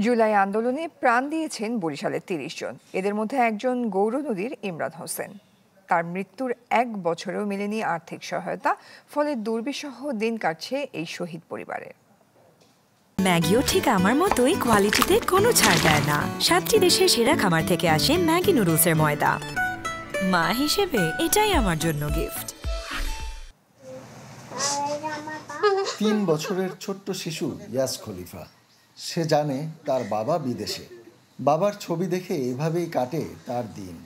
জুলাই আন্দোলনে প্রাণ দিয়েছেন বরিশালের ৩০ জন। এদের মধ্যে একজন গৌরনদীর ইমরান হোসেন। তার মৃত্যুর ১ বছরেও মেলেনি আর্থিক সহায়তা, ফলে দুর্বিষহ দিন কাটছে এই শহীদ পরিবারের। ম্যাগিও ঠিক আমার মতোই কোয়ালিটিতে কোনো ছাড় দেয় না। ৭টি দেশের সেরা খামার থেকে আসে ম্যাগি নুডলসের ময়দা। মা হিসেবে এটাই আমার জন্য গিফট। ৩ বছরের ছোট্ট শিশু ইয়াস খলিফা। সে জানে তার বাবা বিদেশে। বাবার ছবি দেখে এভাবেই কাটে তার দিন।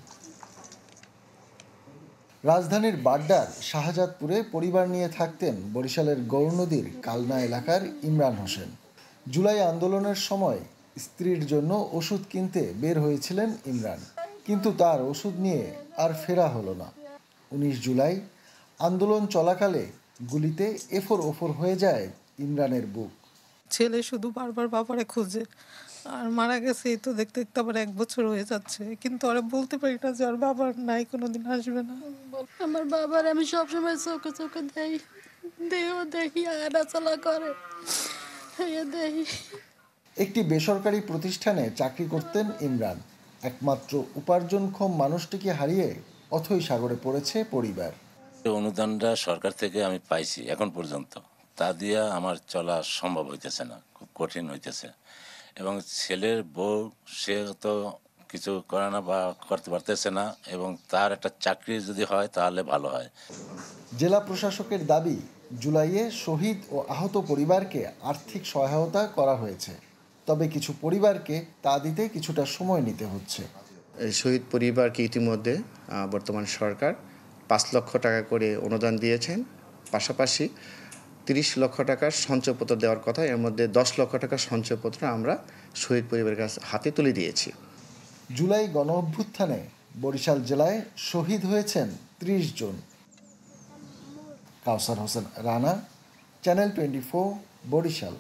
রাজধানীর বাড্ডার শাহজাদপুরে পরিবার নিয়ে থাকতেন বরিশালের গৌরনদীর কালনা এলাকার ইমরান হোসেন। জুলাই আন্দোলনের সময় স্ত্রীর জন্য ওষুধ কিনতে বের হয়েছিলেন ইমরান, কিন্তু তার ওষুধ নিয়ে আর ফেরা হলো না। ১৯ জুলাই আন্দোলন চলাকালে গুলিতে এফর ওফর হয়ে যায় ইমরানের বুক। ছেলে শুধু বারবার বাবারে খুঁজে, আর মারা গেছে এই তো দেখতে দেখতে আবার ১ বছর হয়ে যাচ্ছে, কিন্তু ওরা বলতে পারি না যে আর বাবার নাই, কোনোদিন আসবে না। আমার বাবার আমি সবসময় চোখে চোখে দেখি আগাচলা করে দেখি। একটি বেসরকারি প্রতিষ্ঠানে চাকরি করতেন ইমরান। একমাত্র উপার্জনক্ষম মানুষটিকে হারিয়ে অথই সাগরে পড়েছে পরিবার। অনুদানটা সরকার থেকে আমি পাইছি এখন পর্যন্ত, তা দিয়ে আমার চলা সম্ভব হইতেছে না, খুব কঠিন হইতেছে। এবং ছেলের বউ, সে তো কিছু করে না বা করতে পারতেছে না, এবং তার একটা চাকরি যদি হয় তাহলে ভালো হয়। জেলা প্রশাসকের দাবি, জুলাইয়ে শহীদ ও আহত পরিবারকে আর্থিক সহায়তা করা হয়েছে, তবে কিছু পরিবারকে তা দিতে কিছুটা সময় নিতে হচ্ছে। শহীদ পরিবারকে ইতিমধ্যে বর্তমান সরকার ৫ লক্ষ টাকা করে অনুদান দিয়েছেন। পাশাপাশি ৩০ লক্ষ টাকার সঞ্চয়পত্র দেওয়ার কথা, এর মধ্যে ১০ লক্ষ টাকার সঞ্চয়পত্র আমরা শহীদ পরিবারের কাছে হাতে তুলে দিয়েছি। জুলাই গণঅভ্যুত্থানে বরিশাল জেলায় শহীদ হয়েছেন ৩০ জন। কাউসার হোসেন রানা, চ্যানেল 24, বরিশাল।